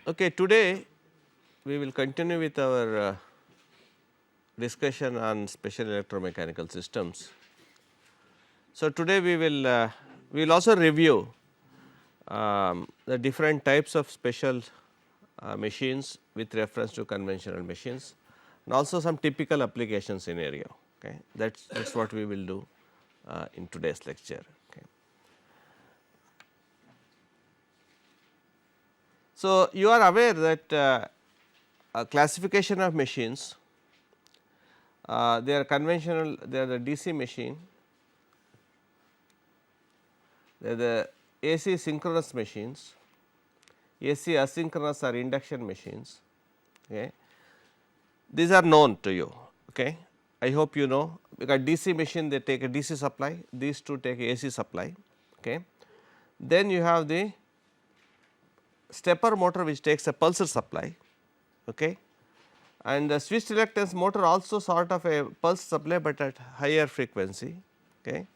Okay, today we will continue with our discussion on special electromechanical systems. So, today we will also review the different types of special machines with reference to conventional machines and also some typical application scenario. Okay. That is what we will do in today's lecture. Okay. So, you are aware that a classification of machines, they are conventional, they are the DC machine, they are the AC synchronous machines, AC asynchronous or induction machines. Okay. These are known to you. Okay. I hope you know, because DC machine they take a DC supply, these two take a AC supply. Okay. Then you have the stepper motor which takes a pulsar supply, okay. And the switched reluctance motor also sort of a pulse supply, but at higher frequency. Okay.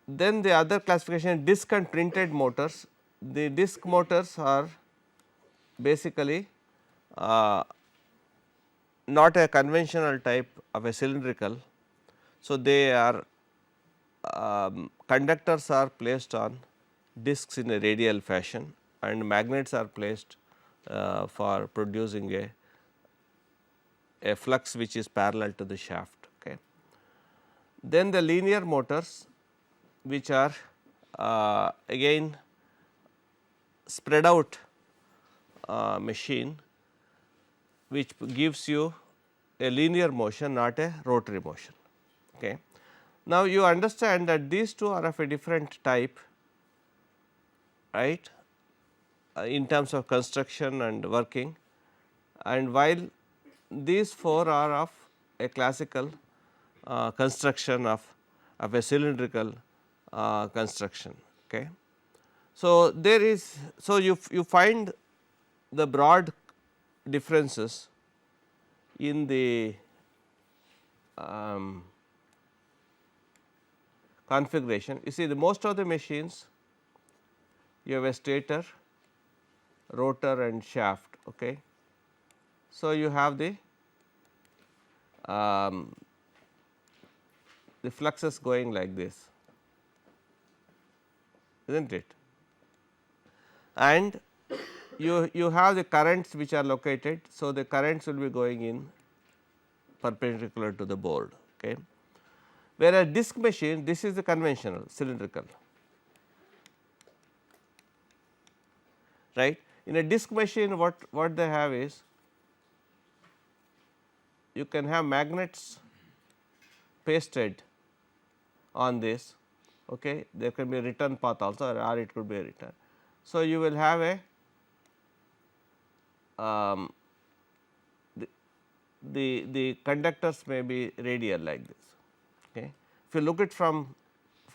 Then the other classification, disc and printed motors. The disc motors are basically not a conventional type of a cylindrical. So, they are conductors are placed on discs in a radial fashion and magnets are placed for producing a flux which is parallel to the shaft. Okay. Then the linear motors, which are again spread out machine, which gives you a linear motion, not a rotary motion. Okay. Now, you understand that these two are of a different type, right, in terms of construction and working, and while these four are of a classical construction of a cylindrical construction. Okay. So, there is, so you find the broad differences in the configuration. You see, the most of the machines you have a stator, rotor and shaft. Okay. So, you have the fluxes going like this, is not it, and you have the currents which are located. So, the currents will be going in perpendicular to the board. Okay. Whereas, disc machine, this is the conventional cylindrical, right. In a disc machine, what they have is, you can have magnets pasted on this. Okay. There can be a return path also, or it could be a return. So, you will have a the conductors may be radial like this. Okay. If you look it from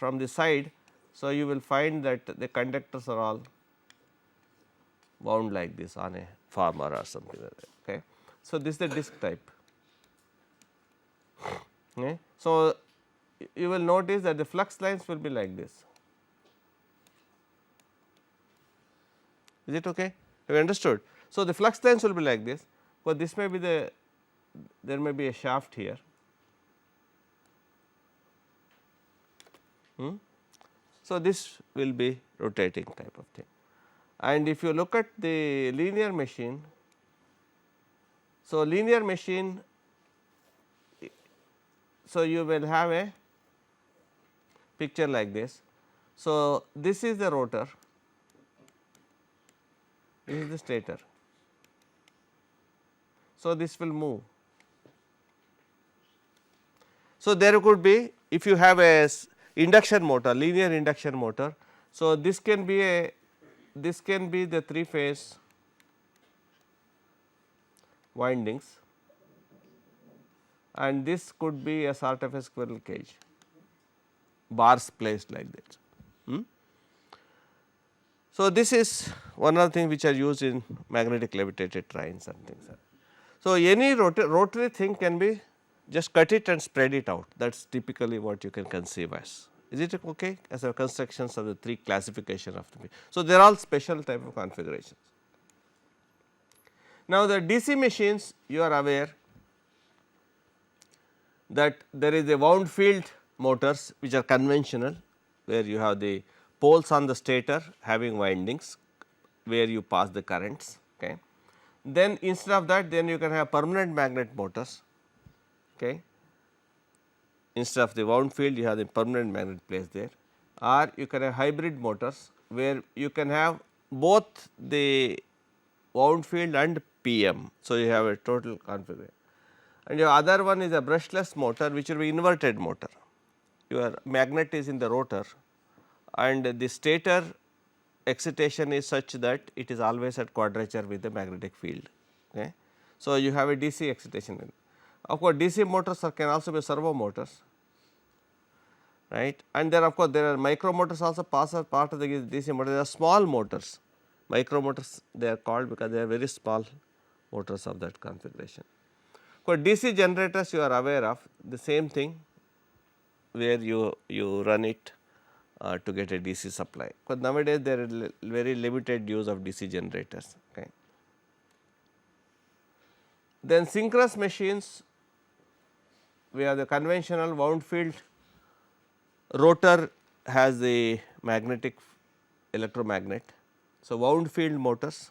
the side, so you will find that the conductors are all wound like this on a farmer or something like that. Okay. So, this is the disc type. Okay. So, you will notice that the flux lines will be like this. Is it okay? Have you understood? So, the flux lines will be like this, but this may be there may be a shaft here. So, this will be rotating type of thing. And if you look at the linear machine, so linear machine, so you will have a picture like this. So, this is the rotor, this is the stator. So, this will move. So, there could be, if you have a induction motor, linear induction motor. So, this can be the 3 phase windings, and this could be a sort of a squirrel cage, bars placed like that. So, this is one of the things which are used in magnetic levitated trains and things like that. So, any rotary thing can be just cut it and spread it out, that is typically what you can conceive as. Is it okay as a constructions of the 3 classification of the. So, they are all special type of configurations. Now, the DC machines, you are aware that there is a wound field motors which are conventional, where you have the poles on the stator having windings where you pass the currents. Okay. Then instead of that, then you can have permanent magnet motors. Okay. Instead of the wound field, you have the permanent magnet placed there, or you can have hybrid motors where you can have both the wound field and PM. So, you have a total configuration, and your other one is a brushless motor, which will be inverted motor. Your magnet is in the rotor and the stator excitation is such that it is always at quadrature with the magnetic field. Okay. So, you have a DC excitation. Of course, DC motors can also be servo motors, right, and there of course, there are micro motors also pass as part of the DC motor. There are small motors, micro motors they are called because they are very small motors of that configuration. For DC generators, you are aware of the same thing where you run it to get a DC supply, because nowadays there is very limited use of DC generators. Okay. Then synchronous machines, we have the conventional wound field rotor has the magnetic electromagnet. So, wound field motors,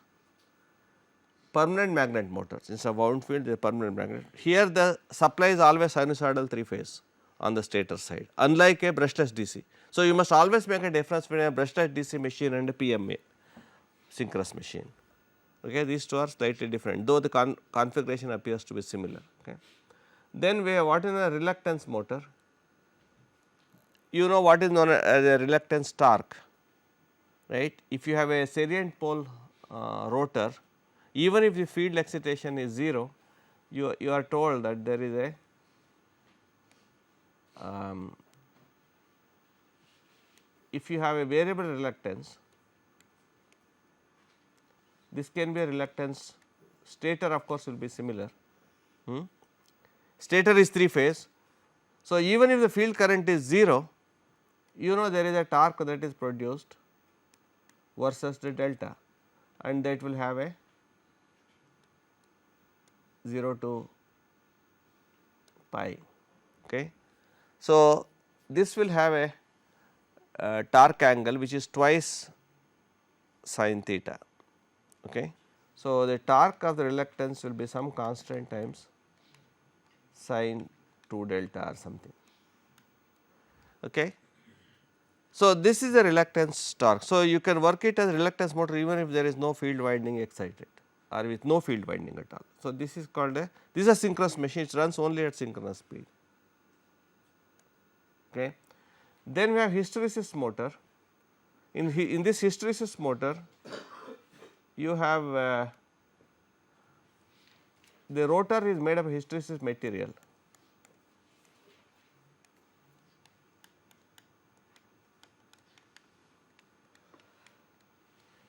permanent magnet motors, instead of wound field they are permanent magnet. Here the supply is always sinusoidal 3 phase on the stator side, unlike a brushless DC. So, you must always make a difference between a brushless DC machine and a PMA synchronous machine. Okay. These two are slightly different, though the configuration appears to be similar. Okay. Then we have what is a reluctance motor. You know what is known as a reluctance torque, right. If you have a salient pole rotor, even if the field excitation is 0, you are told that there is a if you have a variable reluctance, this can be a reluctance. Stator of course will be similar. Stator is 3 phase. So, even if the field current is 0, you know there is a torque that is produced versus the delta, and that will have a 0 to pi. Okay. So, this will have a torque angle which is twice sin theta. Okay. So, the torque of the reluctance will be some constant times sin 2 delta or something. Okay. So, this is a reluctance torque. So, you can work it as reluctance motor even if there is no field winding excited or with no field winding at all. So, this is called a, this is a synchronous machine, it runs only at synchronous speed. Okay. Then we have hysteresis motor. In this hysteresis motor, you have the rotor is made of hysteresis material.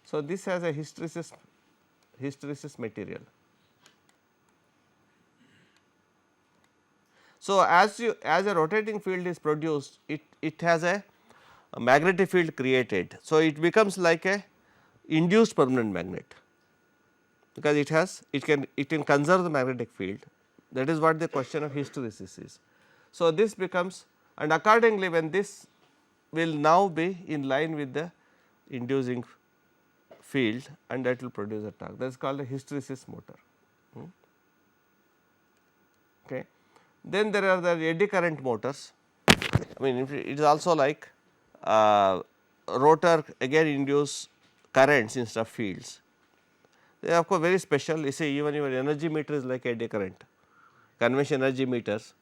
So, this has a hysteresis material. So, as a rotating field is produced, it has a magnetic field created. So, it becomes like a induced permanent magnet, because it can conserve the magnetic field. That is what the question of hysteresis is. So, this becomes, and accordingly when this will now be in line with the inducing field, and that will produce a torque, that is called a hysteresis motor. Okay. Then there are the eddy current motors. I mean it is also like rotor again induce currents instead of fields. They are of course very special. You see, even your energy meter is like eddy current, conventional energy meters.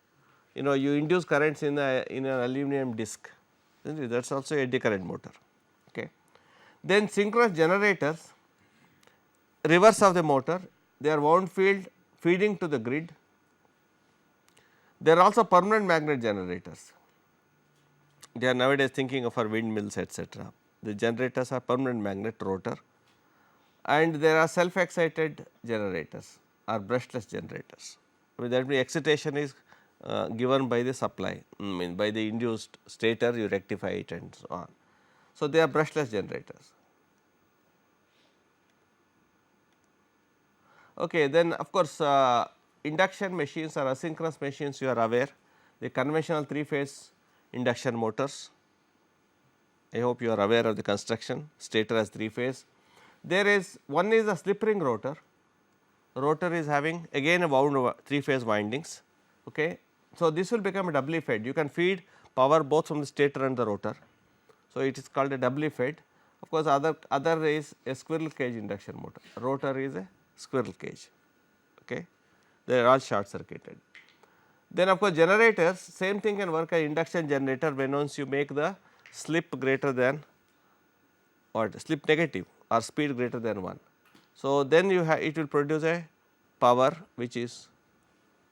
You know, you induce currents in an aluminum disc, that is also eddy current motor. Okay. Then synchronous generators, reverse of the motor, they are wound field feeding to the grid. There are also permanent magnet generators. They are nowadays thinking of our windmills, etc. The generators are permanent magnet rotor, and there are self excited generators or brushless generators. I mean, that means excitation is given by the supply, I mean by the induced stator, you rectify it and so on. So, they are brushless generators. Okay, then of course, induction machines or asynchronous machines, you are aware, the conventional 3-phase induction motors. I hope you are aware of the construction. Stator has 3 phase. There is one is a slip ring rotor. Rotor is having again a wound 3 phase windings. Okay. So, this will become a doubly fed. You can feed power both from the stator and the rotor. So, it is called a doubly fed. Of course, other is a squirrel cage induction motor. Rotor is a squirrel cage. Okay. They are all short circuited. Then of course, generators, same thing can work as induction generator when once you make the slip greater than or slip negative or speed greater than 1. So, then you have it will produce a power which is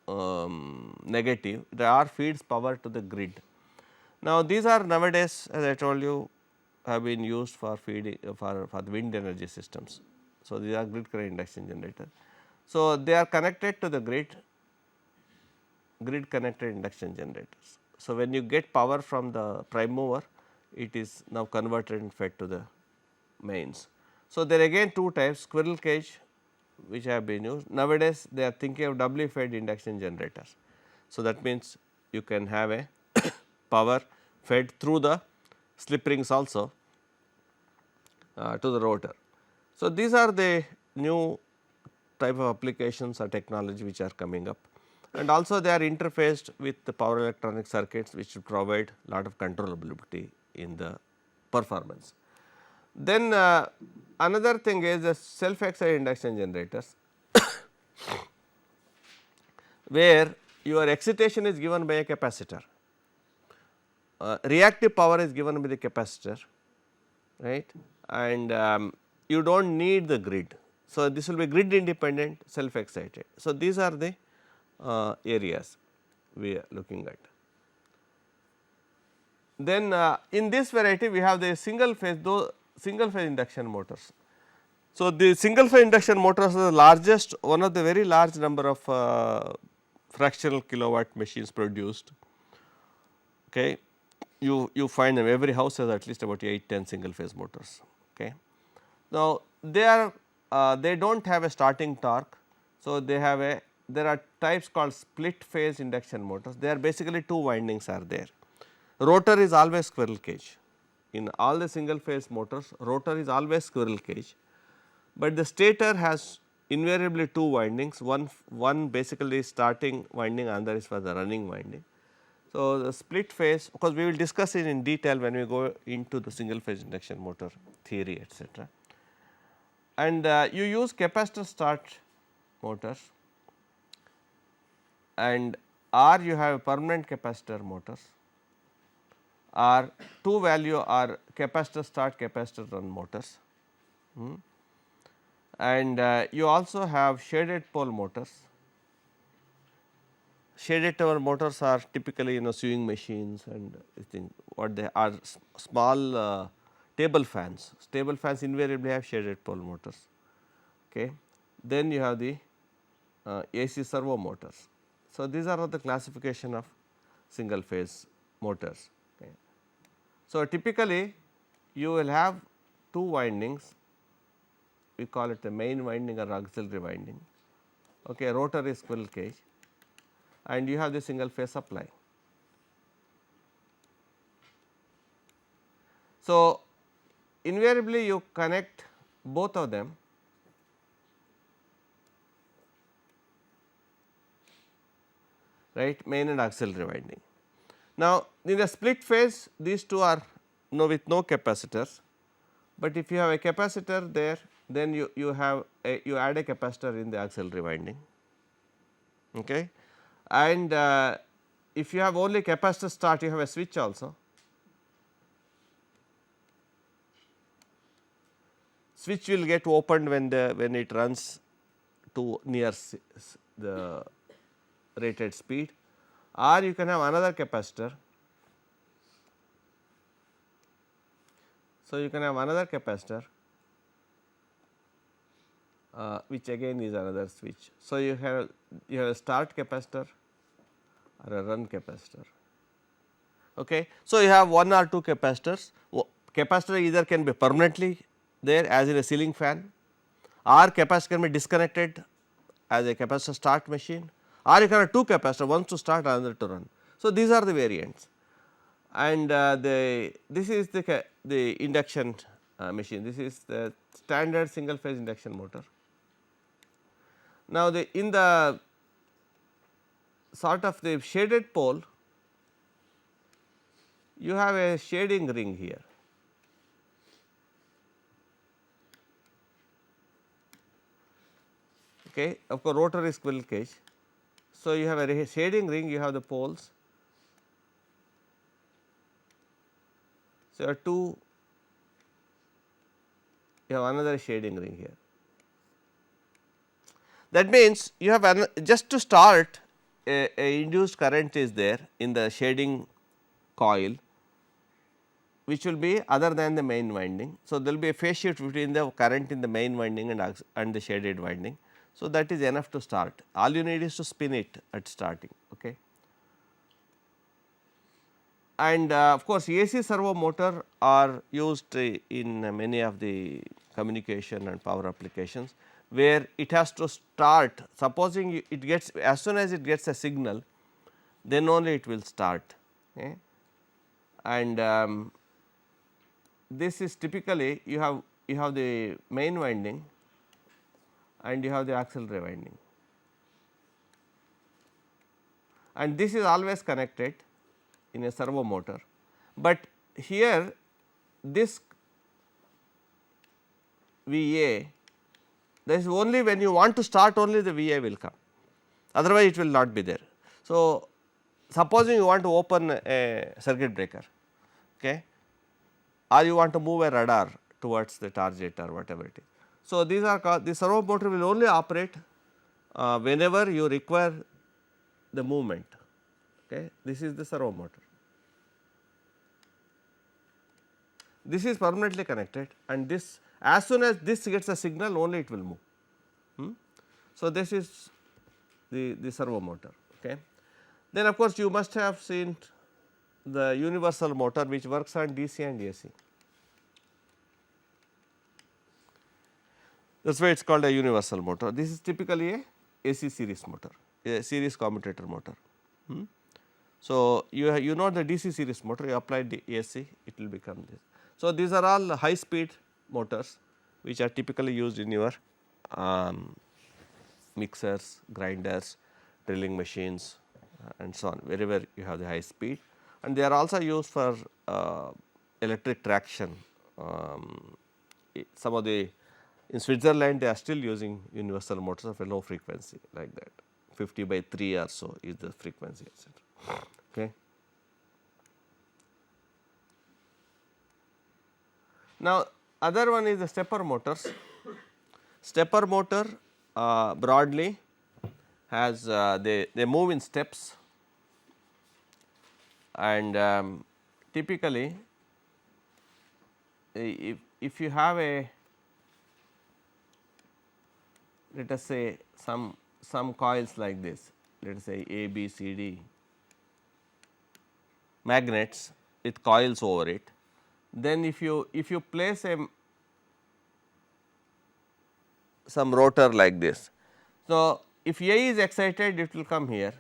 negative, the R feeds power to the grid. Now, these are nowadays, as I told you, have been used for feeding for the wind energy systems. So, these are grid current induction generator. So, they are connected to the grid connected induction generators. So, when you get power from the prime mover, it is now converted and fed to the mains. So, there again 2 types, squirrel cage which have been used. Nowadays, they are thinking of doubly fed induction generators. So, that means you can have a power fed through the slip rings also to the rotor. So, these are the new type of applications or technology which are coming up, and also they are interfaced with the power electronic circuits which will provide lot of controllability in the performance. Then another thing is the self excited induction generators where your excitation is given by a capacitor, reactive power is given by the capacitor, right, and you do not need the grid. So, this will be grid independent self excited. So, these are the areas we are looking at. Then in this variety we have the single phase induction motors. So, the single phase induction motors are the largest, one of the very large number of fractional kilowatt machines produced. Okay. You find them, every house has at least about 8-10 single phase motors. Okay. Now, they do not have a starting torque. So, they have a, there are types called split phase induction motors, they are basically 2 windings are there. Rotor is always squirrel cage, in all the single phase motors rotor is always squirrel cage, but the stator has invariably 2 windings, one basically starting winding, another is for the running winding. So, the split phase, of course, we will discuss it in detail when we go into the single phase induction motor theory, etc. And you use capacitor start motors, and or you have permanent capacitor motors, or 2 value are capacitor start capacitor run motors, and you also have shaded pole motors. Shaded tower motors are typically sewing machines and what they are small table fans. Table fans invariably have shaded pole motors. Okay. Then you have the AC servo motors. So, these are the classification of single phase motors. Okay. So, typically you will have 2 windings, we call it the main winding or auxiliary winding. Okay. Rotor is squirrel cage and you have the single phase supply. So, invariably you connect both of them right, main and auxiliary winding. Now, in a split phase these two are with no capacitors, but if you have a capacitor there, then you have you add a capacitor in the auxiliary winding. Okay. And if you have only capacitor start, you have a switch also. Switch will get opened when it runs to near the rated speed, or you can have another capacitor. So, you can have another capacitor which again is another switch. So, you have a start capacitor or a run capacitor. Okay. So, you have 1 or 2 capacitors. Capacitor either can be permanently there as in a ceiling fan, or capacitor can be disconnected as a capacitor start machine, or you can have 2 capacitors, one to start, another to run. So, these are the variants, and this is the induction machine. This is the standard single phase induction motor. Now, in the sort of the shaded pole, you have a shading ring here. Okay. Of course, rotor is squirrel cage. So, you have a shading ring, you have the poles. So, you have another shading ring here. That means, you have just to start a induced current is there in the shading coil, which will be other than the main winding. So, there will be a phase shift between the current in the main winding and the shaded winding. So, that is enough to start. All you need is to spin it at starting. Okay. And of course, AC servo motor are used in many of the communication and power applications, where it has to start. Supposing it gets, as soon as it gets a signal, then only it will start. Okay. And this is typically you have the main winding and you have the auxiliary winding, and this is always connected in a servo motor, but here this VA, that is only when you want to start, only the VA will come, otherwise it will not be there. So, supposing you want to open a circuit breaker, okay, or you want to move a radar towards the target or whatever it is. So, these are called, the servo motor will only operate whenever you require the movement. Okay. This is the servo motor. This is permanently connected, and this, as soon as this gets a signal, only it will move. So, this is the servo motor. Okay. Then of course, you must have seen the universal motor, which works on DC and AC. That is why it is called a universal motor. This is typically a AC series motor, a series commutator motor. So, you know the DC series motor, you apply the AC, it will become this. So, these are all high speed motors, which are typically used in your mixers, grinders, drilling machines and so on, wherever you have the high speed, and they are also used for electric traction. Some of the, in Switzerland, they are still using universal motors of a low frequency, like that, 50/3 or so is the frequency, etc. Okay. Now, other one is the stepper motors. Stepper motor broadly has they move in steps, and typically if you have a, let us say some coils like this, let us say A, B, C, D, magnets with coils over it. Then if you place some rotor like this, so if A is excited, it will come here,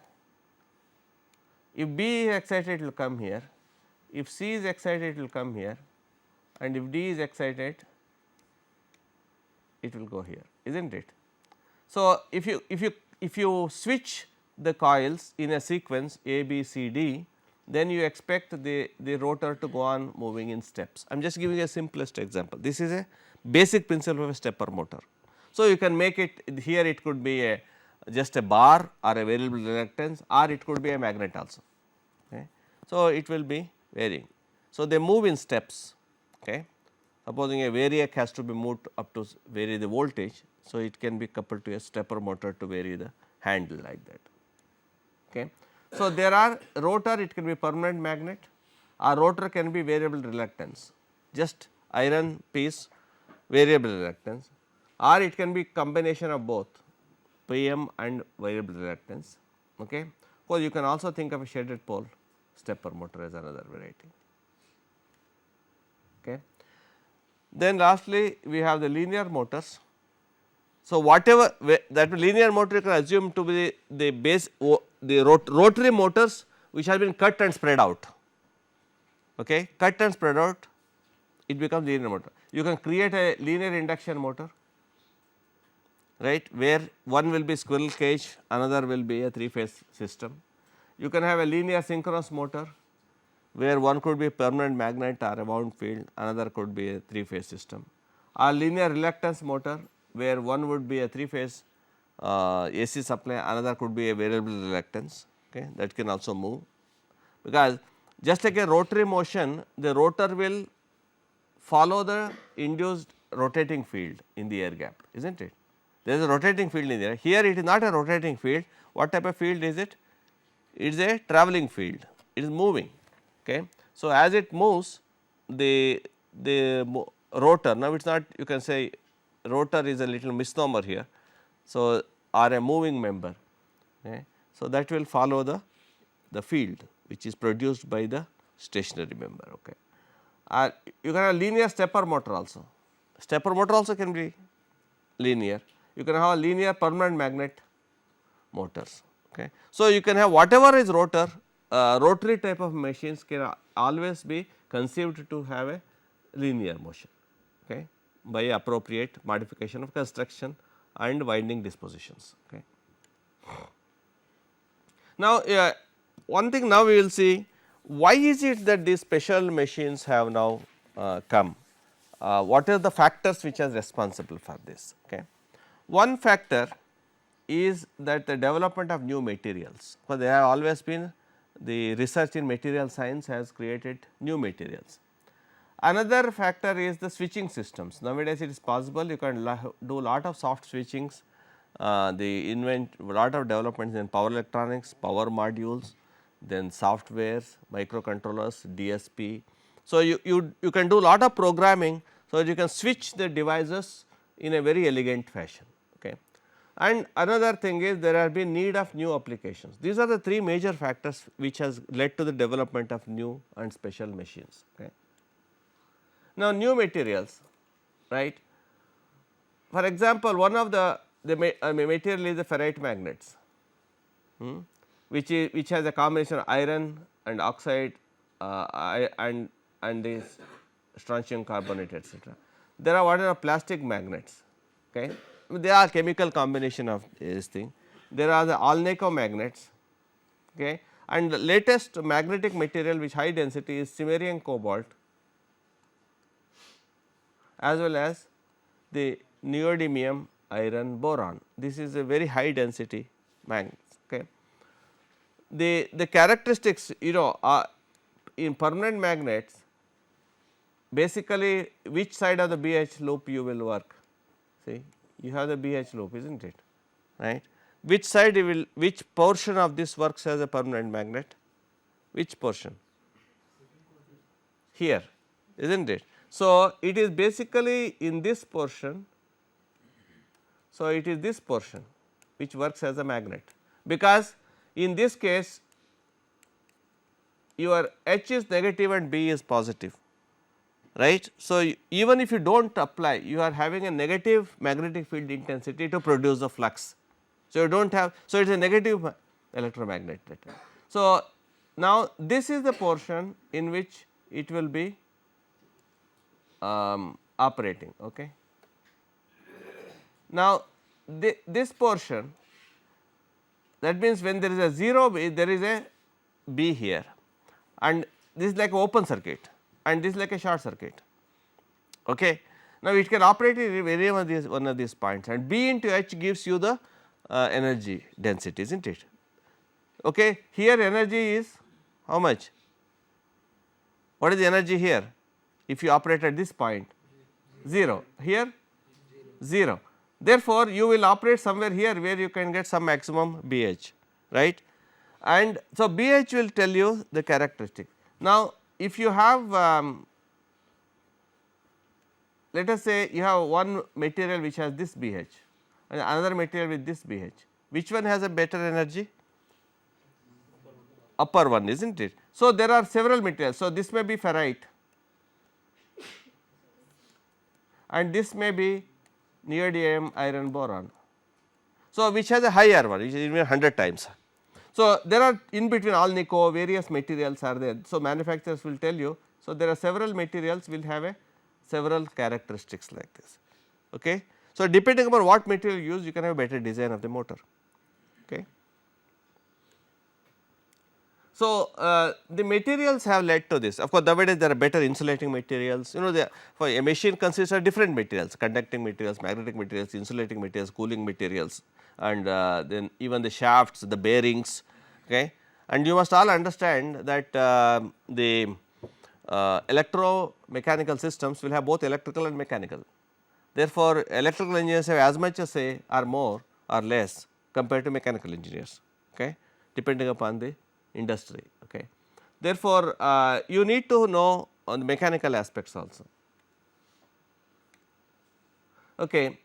if B is excited, it will come here, if C is excited, it will come here, and if D is excited, it will go here, isn't it? So, if you switch the coils in a sequence A, B, C, D, then you expect the rotor to go on moving in steps. I am just giving a simplest example. This is a basic principle of a stepper motor. So, you can make it here, it could be just a bar or a variable reluctance, or it could be a magnet also. Okay. So, it will be varying. So, they move in steps. Okay. Supposing a variac has to be moved up to vary the voltage. So, it can be coupled to a stepper motor to vary the handle like that. Okay. So, there are rotor, it can be permanent magnet, or rotor can be variable reluctance, just iron piece variable reluctance, or it can be combination of both PM and variable reluctance. Okay. Of course, you can also think of a shaded pole stepper motor as another variety. Okay. Then lastly, we have the linear motors. So, whatever that linear motor you can assume to be the base the rotary motors which have been cut and spread out, okay, cut and spread out, it becomes linear motor. You can create a linear induction motor, right, where one will be squirrel cage, another will be a 3-phase system. You can have a linear synchronous motor where one could be permanent magnet or a wound field, another could be a 3-phase system, or linear reluctance motor where one would be a 3-phase AC supply, another could be a variable reluctance, okay, that can also move. Because just like a rotary motion, the rotor will follow the induced rotating field in the air gap, is not it? There is a rotating field in there. Here it is not a rotating field. What type of field is it? It is a travelling field, it is moving. Okay. So, as it moves, the rotor, now it is not, you can say rotor is a little misnomer here. So, or a moving member. Okay. So, that will follow the field which is produced by the stationary member. Okay. You can have linear stepper motor also. Stepper motor also can be linear. You can have a linear permanent magnet motors. Okay. So, you can have whatever is rotor, rotary type of machines can always be conceived to have a linear motion, okay, by appropriate modification of construction and winding dispositions. Okay. Now, one thing now we will see, why is it that these special machines have now come? What are the factors which are responsible for this? Okay. One factor is that the development of new materials, because there have always been the research in material science has created new materials. Another factor is the switching systems. Nowadays it is possible you can do lot of soft switchings, the lot of developments in power electronics, power modules, then softwares, microcontrollers, DSP. So, you can do lot of programming, so you can switch the devices in a very elegant fashion. Okay. And another thing is there have been need of new applications. These are the 3 major factors which has led to the development of new and special machines. Okay. Now, new materials, right. For example, one of the material is the ferrite magnets, which has a combination of iron and oxide and this strontium carbonate, etc. There are what are plastic magnets. Okay. They are chemical combination of this thing. There are the Alnico magnets, okay, and the latest magnetic material which high density is samarium cobalt, as well as the neodymium iron boron. This is a very high density magnets. Okay. The characteristics, you know, in permanent magnets, basically which side of the BH loop you will work. See, you have the BH loop, is not it, right. Which side you will, which portion of this works as a permanent magnet, which portion? Here, is not it. So, it is basically in this portion. So, it is this portion which works as a magnet, because in this case your H is negative and B is positive, right. So, even if you do not apply, you are having a negative magnetic field intensity to produce the flux. So, you do not have, so it is a negative electromagnet. So, now this is the portion in which it will be operating. Okay. Now, this portion, that means when there is a 0 B, there is a B here, and this is like open circuit and this is like a short circuit. Okay. Now, it can operate in any one of these points, and B into H gives you the energy density, is not it. Okay. Here energy is how much? What is the energy here? If you operate at this point, 0, here 0. Therefore, you will operate somewhere here where you can get some maximum BH, right. And so, BH will tell you the characteristic. Now, if you have let us say you have one material which has this BH and another material with this BH, which one has a better energy? Upper one, is not it. So, there are several materials. So, this may be ferrite and this may be neodymium iron boron. So, which has a higher one, which is even 100 times. So, there are in between all Nico various materials are there. So, manufacturers will tell you. So, there are several materials will have a several characteristics like this. Okay. So, depending upon what material you use, you can have a better design of the motor. Okay. So, the materials have led to this. Of course, nowadays there are better insulating materials. You know, for a machine consists of different materials, conducting materials, magnetic materials, insulating materials, cooling materials, and then even the shafts, the bearings. Okay. And you must all understand that the electromechanical systems will have both electrical and mechanical. Therefore, electrical engineers have as much a say or more or less compared to mechanical engineers, okay, depending upon the industry. Okay. Therefore, you need to know on the mechanical aspects also. Okay.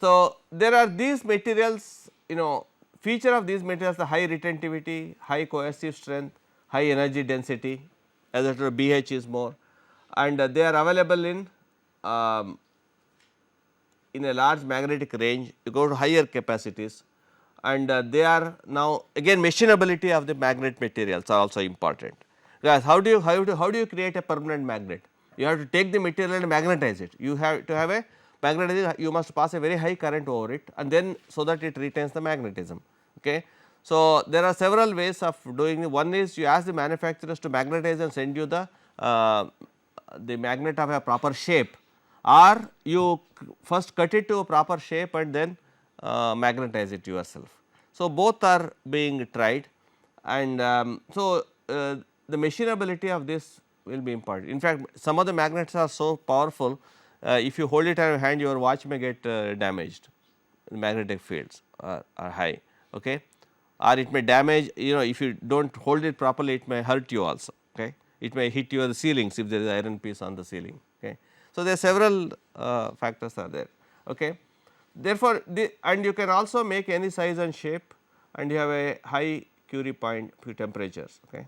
So, there are these materials, you know, feature of these materials, the high retentivity, high coercive strength, high energy density, as it were BH is more, and they are available in a large magnetic range. You go to higher capacities, and they are now again machinability of the magnet materials are also important. Guys, how do you create a permanent magnet? You have to take the material and magnetize it. You have to have a magnetism. You must pass a very high current over it, and then so that it retains the magnetism. Okay. So, there are several ways of doing it. One is you ask the manufacturers to magnetize and send you the magnet of a proper shape, or you first cut it to a proper shape and then magnetize it yourself. So, both are being tried, and the machinability of this will be important. In fact, some of the magnets are so powerful, if you hold it in your hand, your watch may get damaged. The magnetic fields are high, okay, or it may damage, you know, if you do not hold it properly, it may hurt you also. Okay. It may hit your ceilings if there is iron piece on the ceiling. Okay. So, there are several factors are there. Okay. Therefore, and you can also make any size and shape, and you have a high Curie point temperatures. Okay.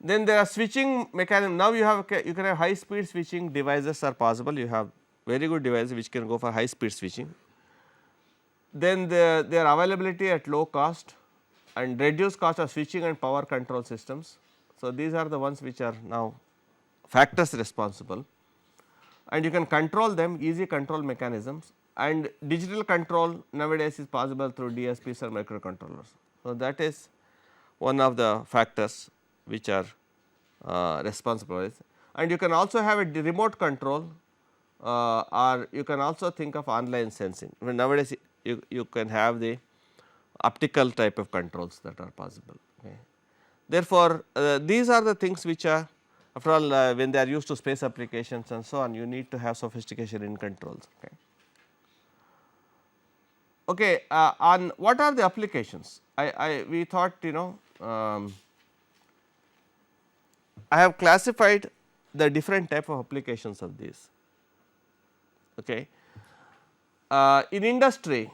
Then there are switching mechanism. Now, you can have high speed switching devices are possible. You have very good devices which can go for high speed switching. Then their availability at low cost and reduced cost of switching and power control systems. So, these are the ones which are now factors responsible, and you can control them, easy control mechanisms, and digital control nowadays is possible through DSPs or microcontrollers. So, that is one of the factors which are responsible, and you can also have a remote control, or you can also think of online sensing. When nowadays you can have the optical type of controls that are possible. Okay. Therefore, these are the things which are, after all, when they are used to space applications and so on, you need to have sophistication in controls. Okay. Okay, on what are the applications? We thought, you know, I have classified the different type of applications of these. Okay. In industry,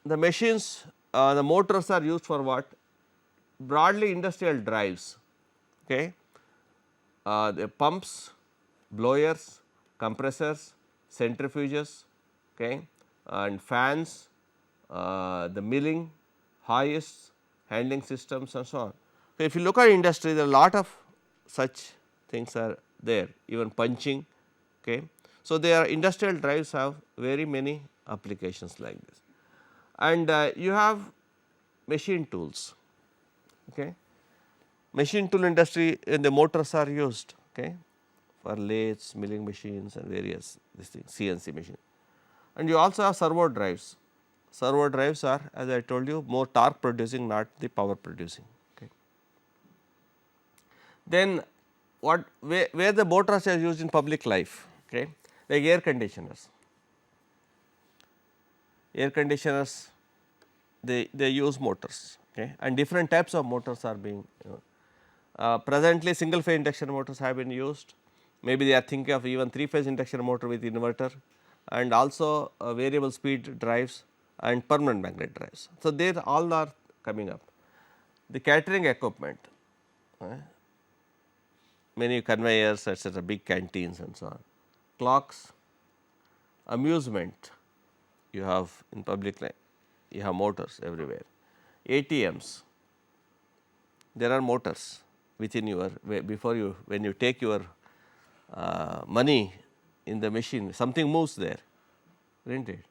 the machines, the motors are used for what? Broadly industrial drives, okay. The pumps, blowers, compressors, centrifuges, okay, and fans, the milling, hoists, handling systems and so on. So, if you look at industry, there are a lot of such things are there, even punching. Okay. So, their industrial drives have very many applications like this, and you have machine tools. Okay. Machine tool industry, in the motors are used, okay, for lathes, milling machines and various this thing, CNC machine. And you also have servo drives. Servo drives are, as I told you, more torque producing, not the power producing. Okay. Then where the motors are used in public life, okay, like air conditioners. Air conditioners, they use motors, okay, and different types of motors are being presently single phase induction motors have been used. Maybe they are thinking of even 3-phase induction motor with inverter, and also variable speed drives and permanent magnet drives. So, they all are coming up. The catering equipment, many conveyors, etc., big canteens and so on, clocks, amusement, you have in public life, you have motors everywhere. ATMs, there are motors within your, before you, when you take your money in the machine, something moves there, isn't it?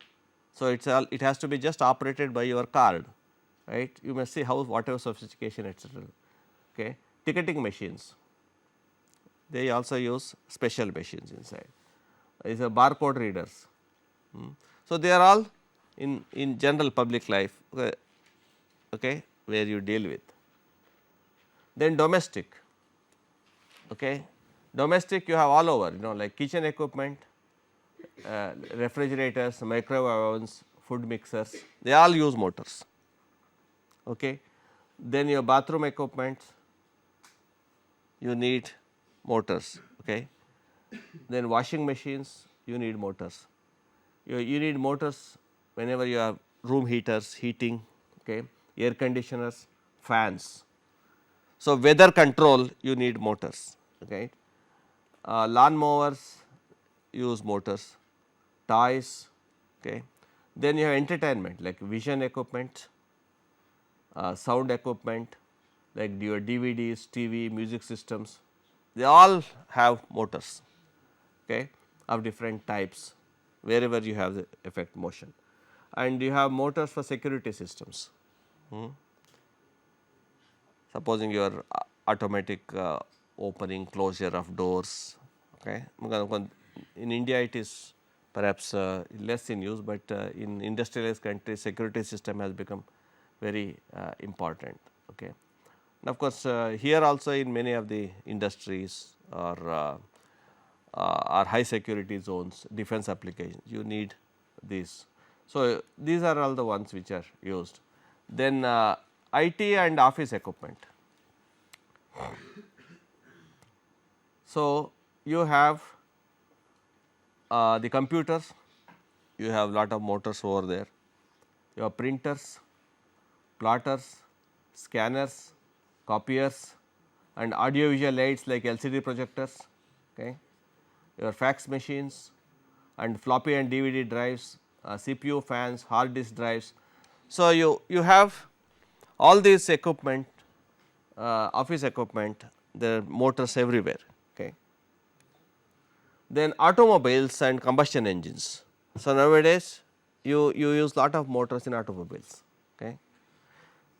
So, it has to be just operated by your card, right. You must see how, whatever sophistication, etc. Okay. Ticketing machines, they also use special machines inside. Is a barcode readers. So, they are all in general public life, okay, where you deal with. Then domestic, okay. Domestic you have all over, like kitchen equipment, refrigerators, microwave ovens, food mixers, they all use motors. Okay. Then your bathroom equipment, you need motors. Okay. Then washing machines, you need motors. You need motors whenever you have room heaters, heating, okay, air conditioners, fans. So, weather control, you need motors. Okay. Lawn mowers use motors, toys. Okay. Then you have entertainment like vision equipment, sound equipment like your DVDs, TV, music systems, they all have motors, okay, of different types wherever you have the effect motion. And you have motors for security systems. Supposing your automatic opening, closure of doors. Okay. In India, it is perhaps less in use, but in industrialized countries, security system has become very important. Okay. And of course, here also in many of the industries or high security zones, defense applications, you need these. So, these are all the ones which are used. Then IT and office equipment. So, you have the computers, you have lot of motors over there, you have printers, plotters, scanners, copiers and audio visual aids like LCD projectors, okay. Your fax machines and floppy and DVD drives, CPU fans, hard disk drives. So, you have all these equipment, office equipment, there are motors everywhere. Okay. Then automobiles and combustion engines. So, nowadays you use lot of motors in automobiles, okay,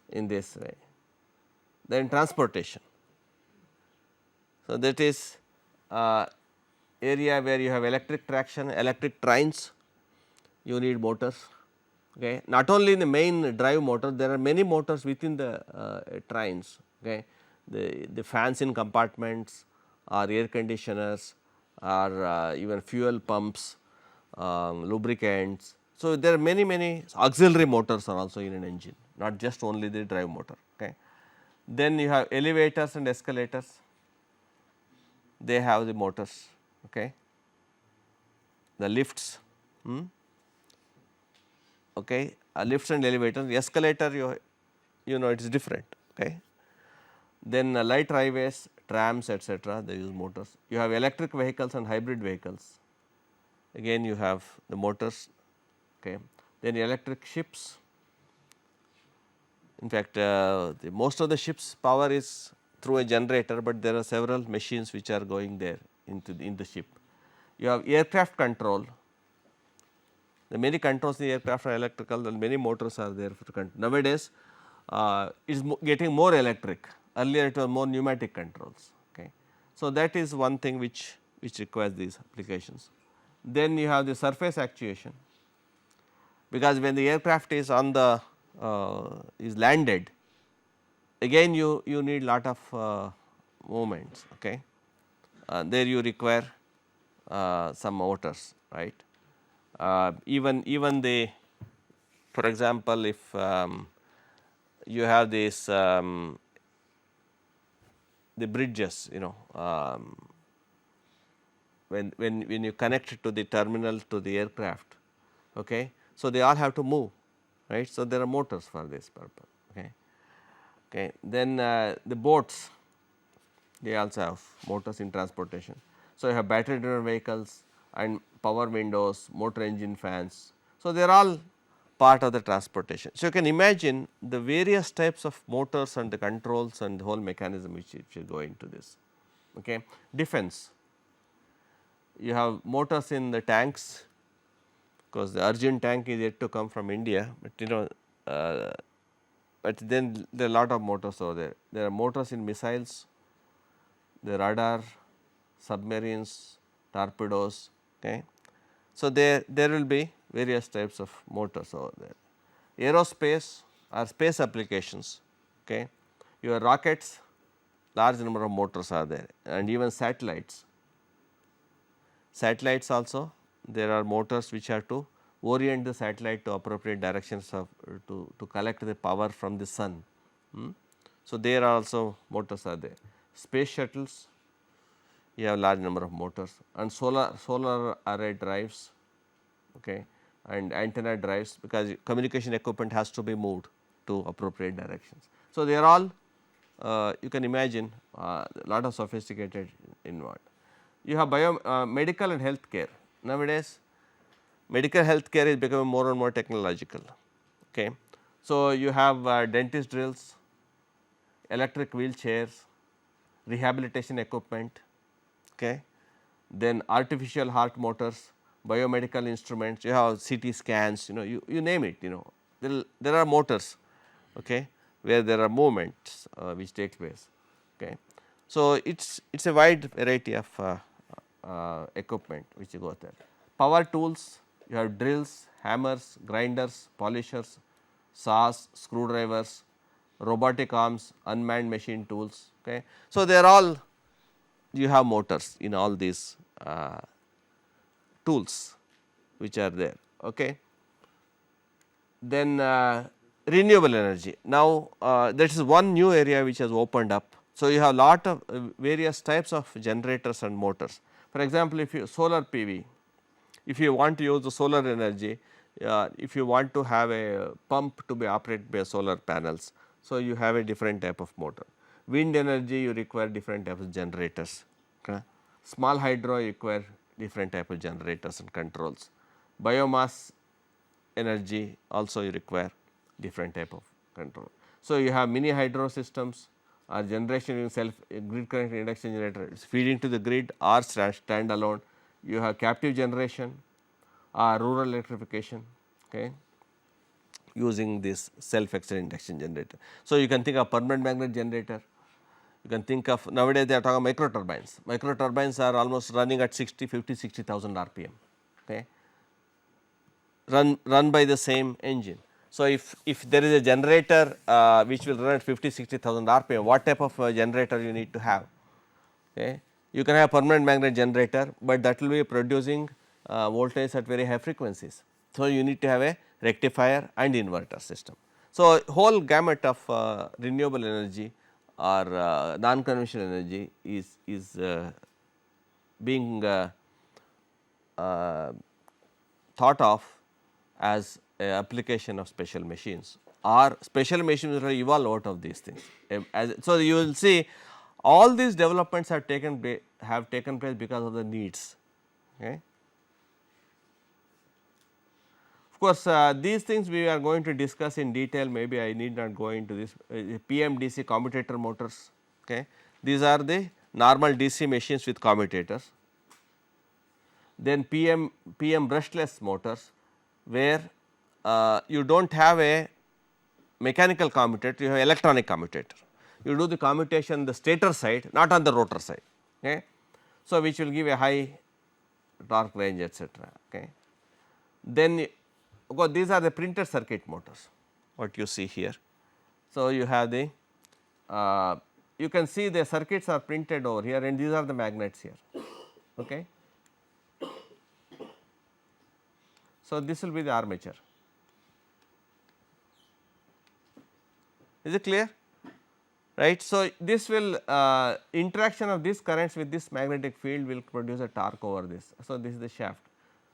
in this way. Then transportation. So, that is area where you have electric traction, electric trains, you need motors. Okay. Not only in the main drive motor, there are many motors within the trains. Okay. The fans in compartments or air conditioners or even fuel pumps, lubricants. So, there are many auxiliary motors are also in an engine, not just only the drive motor. Okay. Then you have elevators and escalators, they have the motors. Okay. The lifts, okay, lifts and elevators, the escalator you know it is different. Okay. Then light railways, trams, etc., they use motors. You have electric vehicles and hybrid vehicles, again you have the motors. Okay. Then electric ships, in fact, most of the ships power is through a generator, but there are several machines which are going there in the ship. You have aircraft control, the many controls in the aircraft are electrical and many motors are there for control. Nowadays, it is getting more electric, earlier it was more pneumatic controls. Okay. So, that is one thing which requires these applications. Then you have the surface actuation, because when the aircraft is on the is landed, again you need lot of movements. Okay. There you require some motors, right. Even the, for example, if you have this the bridges, when you connect it to the terminal to the aircraft, okay. So, they all have to move, right. So, there are motors for this purpose. Okay. Okay. Then the boats, they also have motors in transportation. So, you have battery driven vehicles and power windows, motor engine fans. So, they are all part of the transportation. So, you can imagine the various types of motors and the controls and the whole mechanism which will go into this. Okay. Defense, you have motors in the tanks, because the Arjun tank is yet to come from India, but but then there are a lot of motors over there. There are motors in missiles, the radar, submarines, torpedoes. Okay. So, there will be various types of motors over there. Aerospace or space applications, okay. Your rockets, large number of motors are there, and even satellites. Satellites also, there are motors which have to orient the satellite to appropriate directions of to collect the power from the sun. So, there are also motors are there. Space shuttles, you have large number of motors, and solar array drives, okay, and antenna drives, because communication equipment has to be moved to appropriate directions. So, they are all you can imagine a lot of sophisticated involved. You have medical and health care. Nowadays, medical health care is becoming more and more technological. Okay. So, you have dentist drills, electric wheelchairs, rehabilitation equipment, okay. Then artificial heart motors, biomedical instruments, you have CT scans, you name it, there are motors, okay, where there are movements which takes place. Okay. So, it is a wide variety of equipment which goes there. Power tools, you have drills, hammers, grinders, polishers, saws, screwdrivers, robotic arms, unmanned machine tools. Okay. So, they are all, you have motors in all these tools which are there. Okay. Then renewable energy. Now, that is one new area which has opened up. So, you have lot of various types of generators and motors. For example, if you solar PV, if you want to use the solar energy, if you want to have a pump to be operated by solar panels, so you have a different type of motor. Wind energy, you require different types of generators. Okay. Small hydro, you require different type of generators and controls. Biomass energy, also you require different type of control. So, you have mini hydro systems or generation in self grid connected induction generator, is feeding to the grid or stand alone. You have captive generation or rural electrification, okay, using this self extended induction generator. So, you can think of permanent magnet generator, you can think of, nowadays they are talking micro turbines. Micro turbines are almost running at 50,000 RPM, okay, run by the same engine. So, if there is a generator which will run at 50,000-60,000 RPM, what type of generator you need to have? Okay. You can have permanent magnet generator, but that will be producing voltage at very high frequencies. So, you need to have a rectifier and inverter system. So, whole gamut of renewable energy or non-conventional energy is being thought of as a application of special machines, or special machines will evolve out of these things. So, you will see all these developments have taken place because of the needs. Okay. Of course, these things we are going to discuss in detail, maybe I need not go into this. PM DC commutator motors, okay. These are the normal DC machines with commutators. Then PM brushless motors, where you do not have a mechanical commutator, you have electronic commutator. You do the commutation on the stator side, not on the rotor side. Okay. So, which will give a high torque range, etc. Okay. Then these are the printed circuit motors, what you see here. So, you have the you can see the circuits are printed over here, and these are the magnets here. Okay. So, this will be the armature. Is it clear? Right. So, this will interaction of these currents with this magnetic field will produce a torque over this. So, this is the shaft.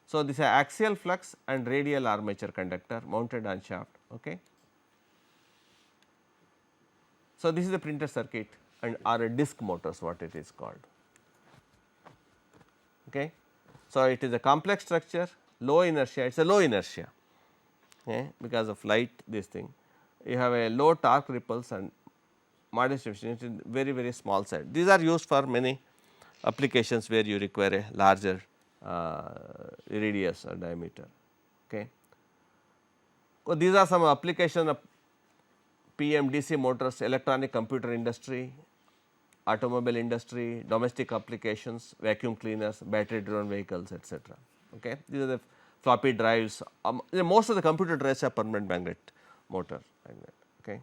So, this is axial flux and radial armature conductor mounted on shaft. Okay. So, this is the printed circuit and or a disc motors, what it is called. Okay. So, it is a complex structure, low inertia, it is a low inertia, okay, because of light this thing. You have a low torque ripples and modest efficiency, very small size. These are used for many applications where you require a larger radius or diameter. Okay. So, these are some applications of PMDC motors, electronic computer industry, automobile industry, domestic applications, vacuum cleaners, battery driven vehicles, etc. Okay. These are the floppy drives. Most of the computer drives have permanent magnet motor. Okay.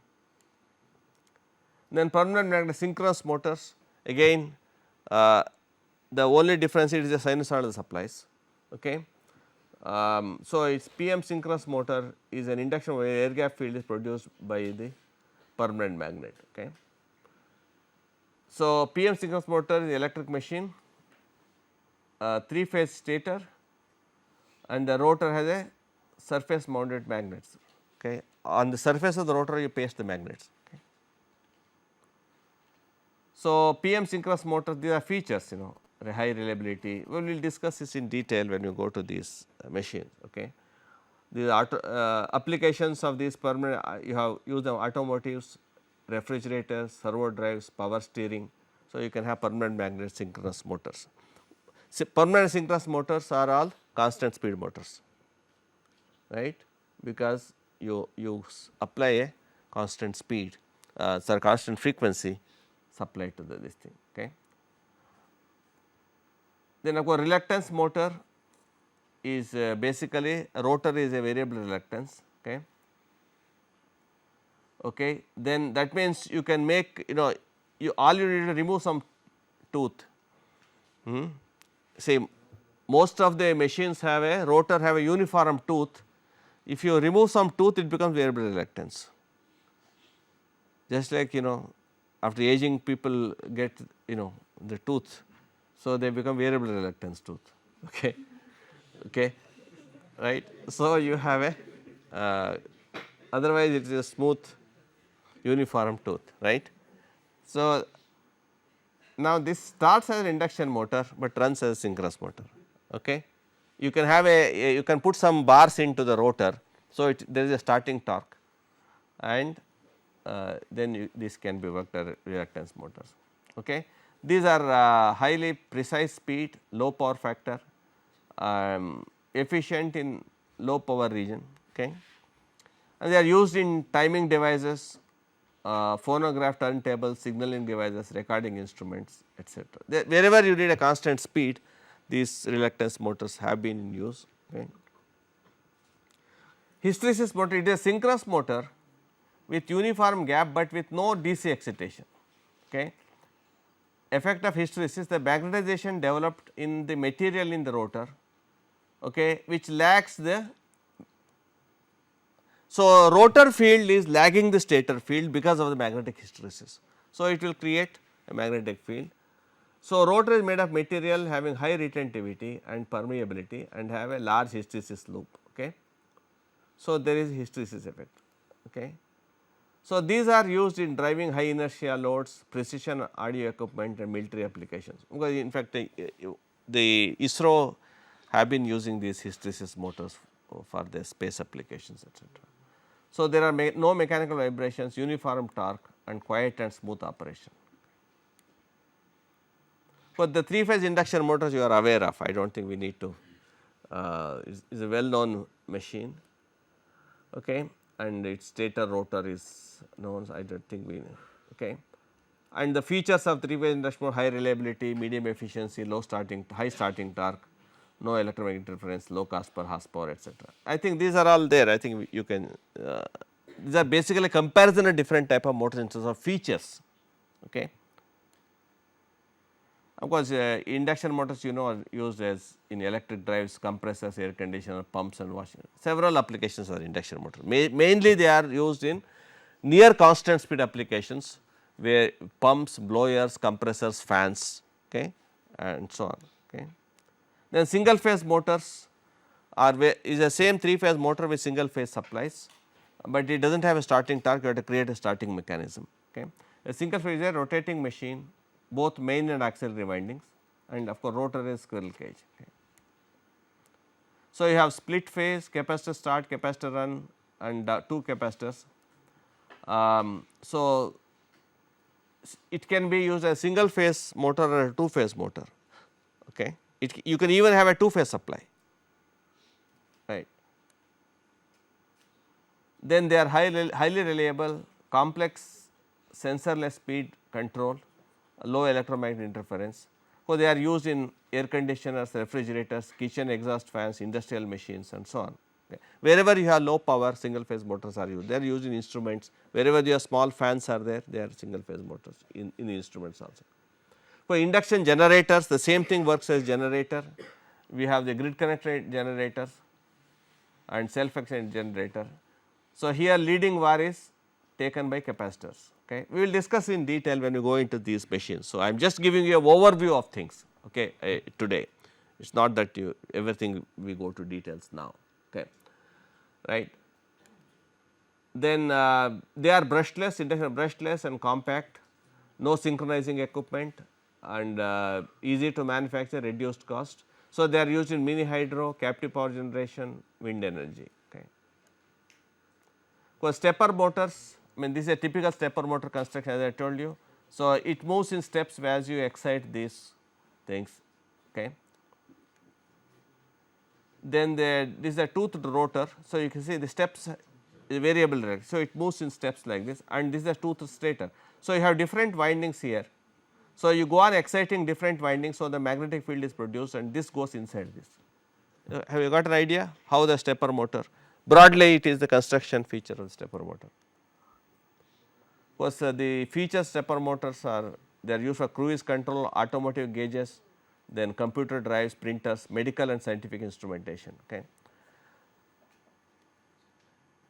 Then permanent magnet synchronous motors, again the only difference is the sinusoidal supplies. Okay. So, its PM synchronous motor is an induction where air gap field is produced by the permanent magnet. Okay. So, PM synchronous motor is electric machine, 3 phase stator and the rotor has a surface mounted magnets. Okay. On the surface of the rotor you paste the magnets. Okay. So, PM synchronous motor, these are features, high reliability. We will discuss this in detail when we go to these machines. Okay. The applications of these permanent, you have used the automotives, refrigerators, servo drives, power steering. So, you can have permanent magnet synchronous motors. So, permanent synchronous motors are all constant speed motors, right, because you apply a constant speed, constant frequency supplied to this thing. Okay. Then of course, reluctance motor is basically a rotor is a variable reluctance. Okay. Okay. Then that means you can make all you need to remove some tooth. Say most of the machines have a rotor have a uniform tooth. If you remove some tooth it becomes variable reluctance. Just like after aging people get the tooth, so they become variable reluctance tooth. Okay. Okay. Right. So, you have a otherwise it is a smooth uniform tooth, right. So, now this starts as an induction motor, but runs as a synchronous motor. Okay. You can have you can put some bars into the rotor. So, there is a starting torque and then this can be worked as reluctance motors. Okay. These are highly precise speed, low power factor, efficient in low power region. Okay. And they are used in timing devices, phonograph turntables, signaling devices, recording instruments, etc. Wherever you need a constant speed, these reluctance motors have been in use. Okay. Hysteresis motor, it is a synchronous motor with uniform gap, but with no DC excitation. Okay. Effect of hysteresis, the magnetization developed in the material in the rotor, okay, which lacks the. So, rotor field is lagging the stator field because of the magnetic hysteresis. So, it will create a magnetic field. So, rotor is made of material having high retentivity and permeability and have a large hysteresis loop. Okay. So, there is hysteresis effect. Okay. So, these are used in driving high inertia loads, precision audio equipment and military applications, because in fact, the ISRO have been using these hysteresis motors for their space applications, etc. So, there are no mechanical vibrations, uniform torque and quiet and smooth operation. But the 3-phase induction motors you are aware of, I do not think we need to, is a well known machine, okay, and its stator rotor is known, I do not think we know. Okay. And the features of 3-phase induction motor: high reliability, medium efficiency, high starting torque, no electromagnetic interference, low cost per horsepower, etc. I think these are all there. I think you can, these are basically comparison of different type of motors in terms of features. Okay. Of course, induction motors are used as in electric drives, compressors, air conditioner, pumps and washing. Several applications are induction motor. Mainly they are used in near constant speed applications where pumps, blowers, compressors, fans, okay, and so on. Okay. Then single phase motors is the same 3-phase motor with single phase supplies, but it does not have a starting torque. You have to create a starting mechanism. Okay. A single phase is a rotating machine, both main and auxiliary windings, and of course, rotor is squirrel cage. Okay. So, you have split phase, capacitor start, capacitor run and 2 capacitors. So, it can be used as single phase motor or a 2 phase motor. Okay. You can even have a 2 phase supply, right. Then they are highly reliable, complex sensorless speed control, low electromagnetic interference. So, they are used in air conditioners, refrigerators, kitchen exhaust fans, industrial machines and so on. Okay. Wherever you have low power, single phase motors are used. They are used in instruments. Wherever your small fans are there, they are single phase motors in instruments also. For induction generators, the same thing works as generator. We have the grid connected generators and self excited generator. So, here leading var is taken by capacitors. Okay. We will discuss in detail when we go into these machines. So, I am just giving you an overview of things, okay, today. It is not that everything we go to details now, okay, right. Then they are brushless, induction brushless and compact, no synchronizing equipment and easy to manufacture, reduced cost. So, they are used in mini hydro, captive power generation, wind energy. Okay. For stepper motors, I mean this is a typical stepper motor construction as I told you. So, it moves in steps as you excite these things. Okay. Then this is a toothed rotor. So, you can see the steps is variable direction. So, it moves in steps like this and this is a toothed stator. So, you have different windings here. So, you go on exciting different windings. So, the magnetic field is produced and this goes inside this. Have you got an idea how the stepper motor? Broadly it is the construction feature of the stepper motor. Of course, the feature stepper motors are they are used for cruise control, automotive gauges, then computer drives, printers, medical and scientific instrumentation. Okay.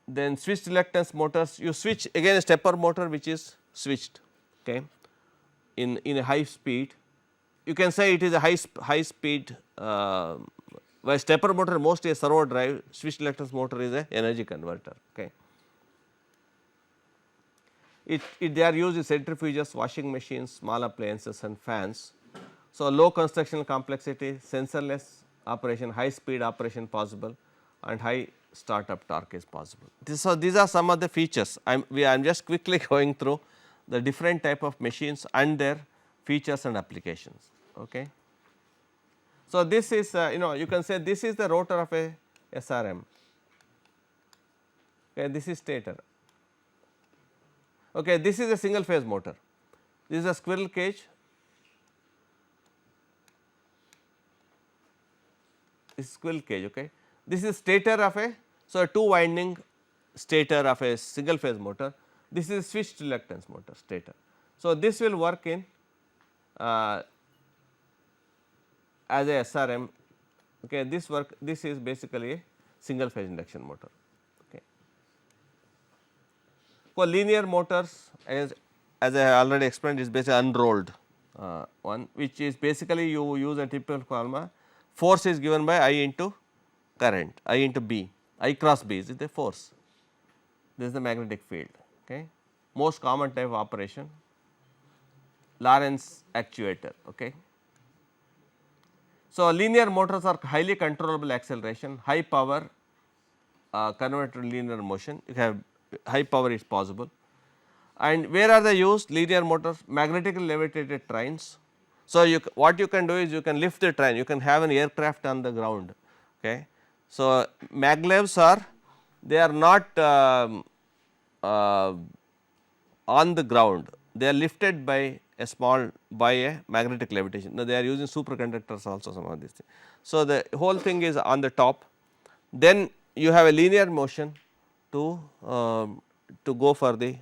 Then switched reluctance motors, you switch again a stepper motor which is switched, okay, in a high speed. You can say it is a high speed while stepper motor mostly a servo drive, switched reluctance motor is a energy converter. Okay. They are used in centrifuges, washing machines, small appliances and fans. So, low constructional complexity, sensorless operation, high speed operation possible and high startup torque is possible. So, these are some of the features. I am just quickly going through the different type of machines and their features and applications. Okay. So, this is you can say this is the rotor of a SRM, okay, this is stator. Okay, this is a single phase motor, this is a squirrel cage, this is squirrel cage. Okay. This is stator of a, so a 2 winding stator of a single phase motor, this is a switched reluctance motor stator. So, this will work in as a SRM. Okay. This is basically a single phase induction motor. Okay. For linear motors, as I already explained, is basically unrolled one, which is basically you use a typical formula, force is given by I into current, I into B, I cross B is the force, this is the magnetic field. Okay. Most common type of operation, Lorentz actuator. Okay. So, linear motors are highly controllable acceleration, high power converted to linear motion, you have high power is possible. And where are they used? Linear motors, magnetically levitated trains. So, what you can do is you can lift the train, you can have an aircraft on the ground. Okay. So, maglevs are, they are not on the ground, they are lifted by a magnetic levitation. Now, they are using superconductors also, some of these things. So, the whole thing is on the top, then you have a linear motion to go for the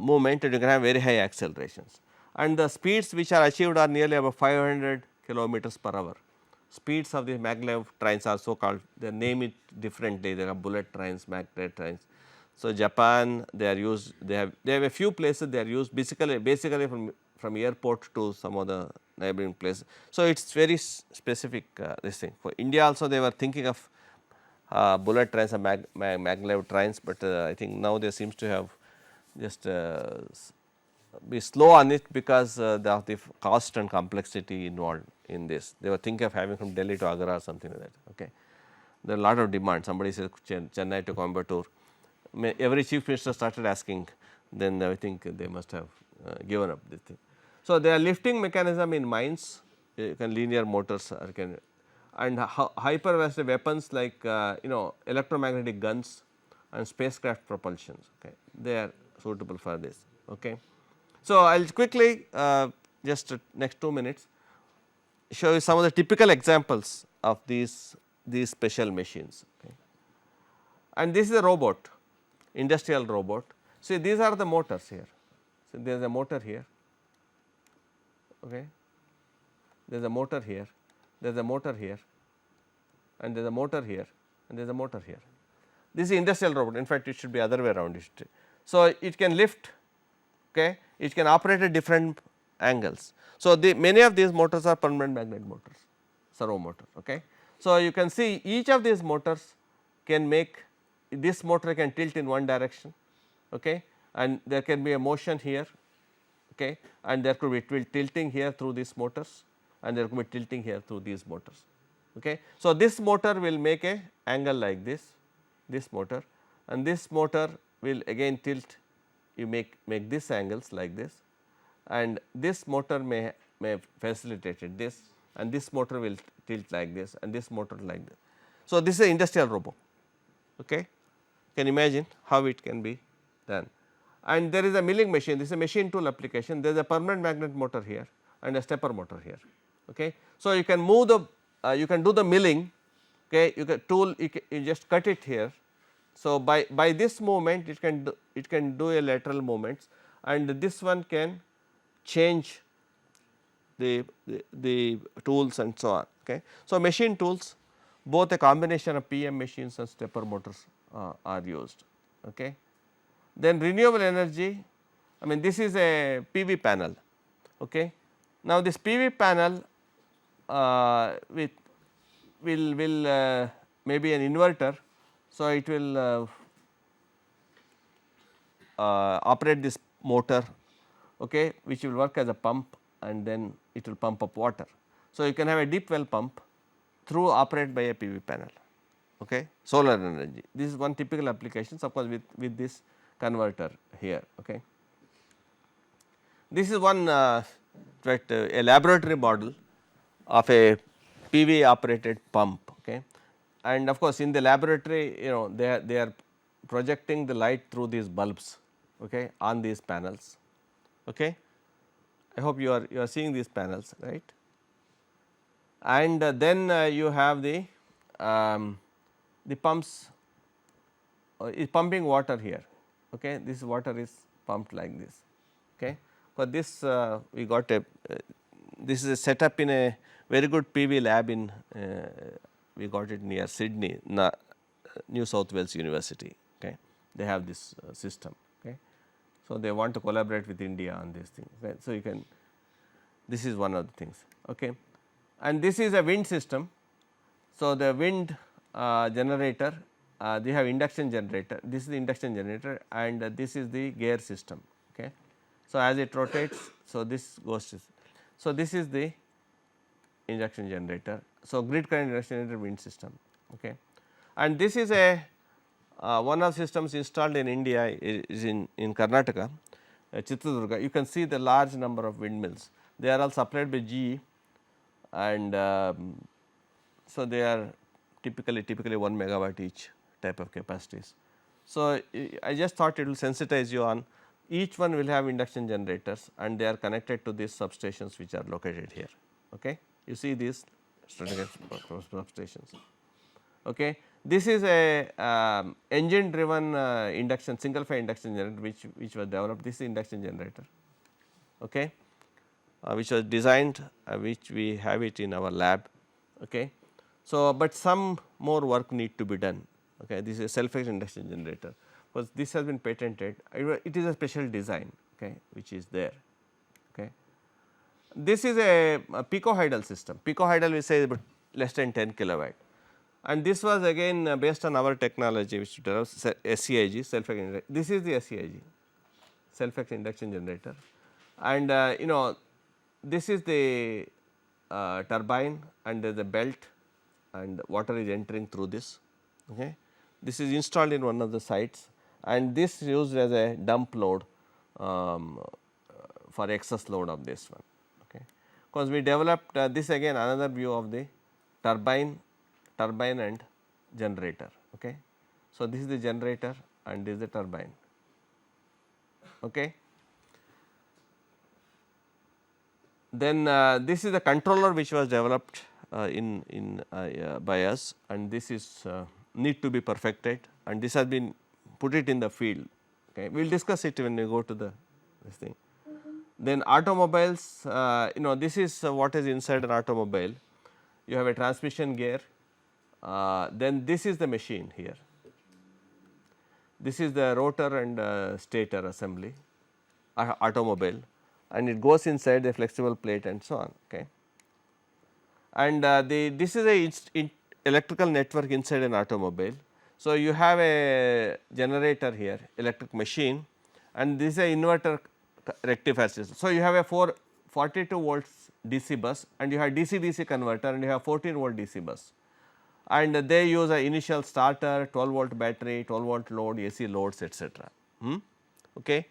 movement and you can have very high accelerations. And the speeds which are achieved are nearly about 500 kilometers per hour. Speeds of the maglev trains are so called, they name it differently, there are bullet trains, maglev trains. So, Japan they are used, they have a few places they are used basically from airport to some of the neighboring places. So, it is very specific this thing. For India also they were thinking of bullet trains and maglev trains, but I think now there seems to have just be slow on it because of the cost and complexity involved in this. They were thinking of having from Delhi to Agra or something like that. Okay. There are a lot of demand. Somebody says Chennai to Coimbatore, every chief minister started asking, then I think they must have given up this thing. So, there are lifting mechanism in mines, you can linear motors or can, and hypervelocity weapons like electromagnetic guns and spacecraft propulsions, okay, they are suitable for this. Okay. So, I will quickly just next 2 minutes show you some of the typical examples of these special machines. Okay. And this is a robot, industrial robot. See, these are the motors here. So, there is a motor here, okay. There is a motor here, there is a motor here, and there is a motor here, and there is a motor here. This is industrial robot. In fact, it should be other way around. So, it can lift, okay. It can operate at different angles. So, many of these motors are permanent magnet motors, servo motor. Okay. So, you can see each of these motors can make, this motor can tilt in one direction, okay, and there can be a motion here, okay, and there could be tilting here through these motors, and there could be tilting here through these motors. Okay. So, this motor will make a angle like this motor, and this motor will again tilt, you make these angles like this, and this motor may facilitate it this, and this motor will tilt like this, and this motor like this. So, this is an industrial robot. Okay. Can imagine how it can be done. And there is a milling machine, this is a machine tool application, there is a permanent magnet motor here and a stepper motor here. Okay. So, you can move the you can do the milling, okay, you can tool, you just cut it here. So, by this movement it can do a lateral movements, and this one can change the tools and so on. Okay. So, machine tools, both a combination of PM machines and stepper motors are used. Okay. Then renewable energy, I mean this is a PV panel. Okay. Now, this PV panel will maybe an inverter. So, it will operate this motor, okay, which will work as a pump, and then it will pump up water. So, you can have a deep well pump through operated by a PV panel, okay, solar energy. This is one typical application, suppose with this converter here. Okay. This is one a laboratory model of a PV operated pump. Okay. And of course, in the laboratory, they are projecting the light through these bulbs, okay, on these panels. Okay. I hope you are seeing these panels, right. And then you have the pumps is pumping water here. Okay. This water is pumped like this. Okay. For this we got a this is a setup in a very good PV lab in we got it near Sydney, New South Wales University. Okay. They have this system. Okay. So, they want to collaborate with India on this thing. Okay. So, you can, this is one of the things. Okay. And this is a wind system. So, the wind generator, they have induction generator, this is the induction generator, and this is the gear system. Okay. So, as it rotates, so this goes to, so this is the induction generator. So, grid current induction generator wind system. Okay. And this is a one of systems installed in India is in Karnataka, Chitradurga. You can see the large number of windmills, they are all supplied by GE, and so they are typically 1 megawatt each type of capacities. So, I just thought it will sensitize you on each one will have induction generators, and they are connected to these substations which are located here. Okay. You see these substations. Okay. This is a engine driven induction single phase induction generator which was developed. This is induction generator, okay, which was designed, which we have it in our lab. Okay. So, but some more work need to be done. Okay. This is a self-acting induction generator, because this has been patented, it is a special design, okay, which is there. Okay. This is a picohydral system, picohydral we say about less than 10 kilowatt, and this was again based on our technology which develops SCIG, self-acting. This is the SCIG, self-acting induction generator, and this is the turbine, and there is a belt, and water is entering through this. Okay. This is installed in one of the sites, and this is used as a dump load for excess load of this one. Okay. Because we developed this again another view of the turbine and generator. Okay. So, this is the generator and this is the turbine. Okay. Then this is the controller which was developed by us, and this is need to be perfected, and this has been put it in the field. Okay. We will discuss it when we go to the this thing. Then automobiles, this is what is inside an automobile. You have a transmission gear, then this is the machine here. This is the rotor and stator assembly automobile, and it goes inside the flexible plate and so on. Okay. And this is a electrical network inside an automobile. So, you have a generator here, electric machine, and this is a inverter rectifier system. So, you have a 42 volts DC bus, and you have DC converter, and you have 14 volt DC bus, and they use an initial starter, 12 volt battery, 12 volt load, AC loads, etc. Okay.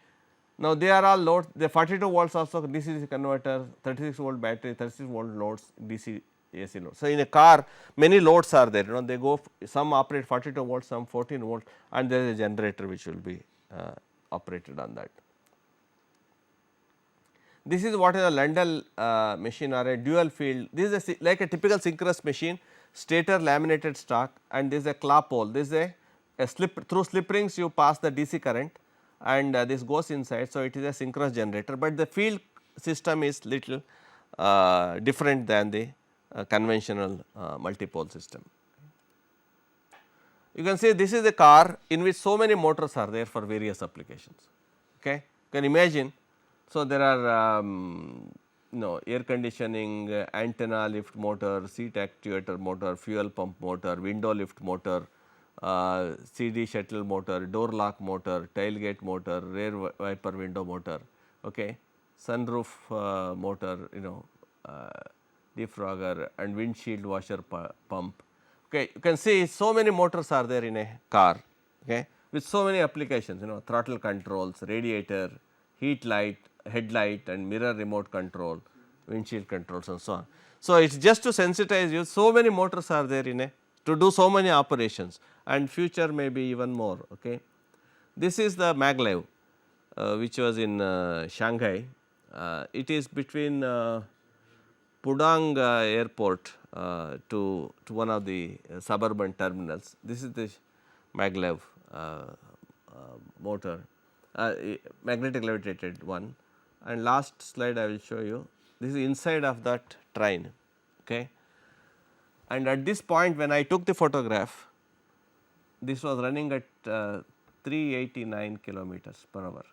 Now, they are all loads, the 42 volts also DC converter, 36 volt battery, 36 volt loads, DC AC load. So, in a car many loads are there, they go, some operate 42 volts, some 14 volts, and there is a generator which will be operated on that. This is what is a Lundell machine or a dual field. This is like a typical synchronous machine, stator laminated stock, and this is a claw pole. This is a slip, through slip rings you pass the DC current, and this goes inside. So, it is a synchronous generator, but the field system is little different than the conventional multipole system. You can see this is a car in which so many motors are there for various applications. Okay. You can imagine. So, there are air conditioning, antenna lift motor, seat actuator motor, fuel pump motor, window lift motor, CD shuttle motor, door lock motor, tailgate motor, rear wiper window motor, okay, sunroof motor, defrogger, and windshield washer pump. Okay. You can see so many motors are there in a car, okay, with so many applications, throttle controls, radiator, heat light, headlight, and mirror remote control, windshield controls, and so on. So, it is just to sensitize you, so many motors are there in a to do so many operations, and future may be even more. Okay. This is the maglev which was in Shanghai. It is between Pudong airport to one of the suburban terminals. This is the maglev motor, magnetic levitated one, and last slide I will show you. This is inside of that train. Okay. And at this point when I took the photograph, this was running at 389 kilometers per hour.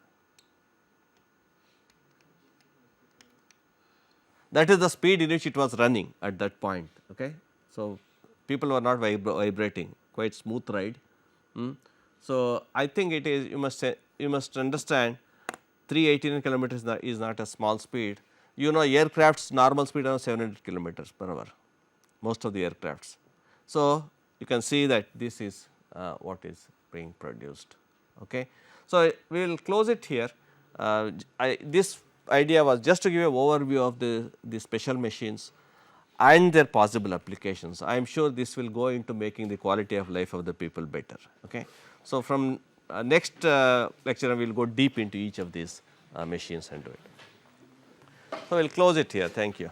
That is the speed in which it was running at that point. Okay. So, people were not vibrating, quite smooth ride. So, I think it is, you must understand 389 kilometers is not a small speed. Aircraft's normal speed is 700 kilometers per hour, most of the aircrafts. So, you can see that this is what is being produced. Okay. So, we will close it here. This idea was just to give an overview of the special machines and their possible applications. I am sure this will go into making the quality of life of the people better. Okay. So, from next lecture we will go deep into each of these machines and do it. So, we will close it here. Thank you.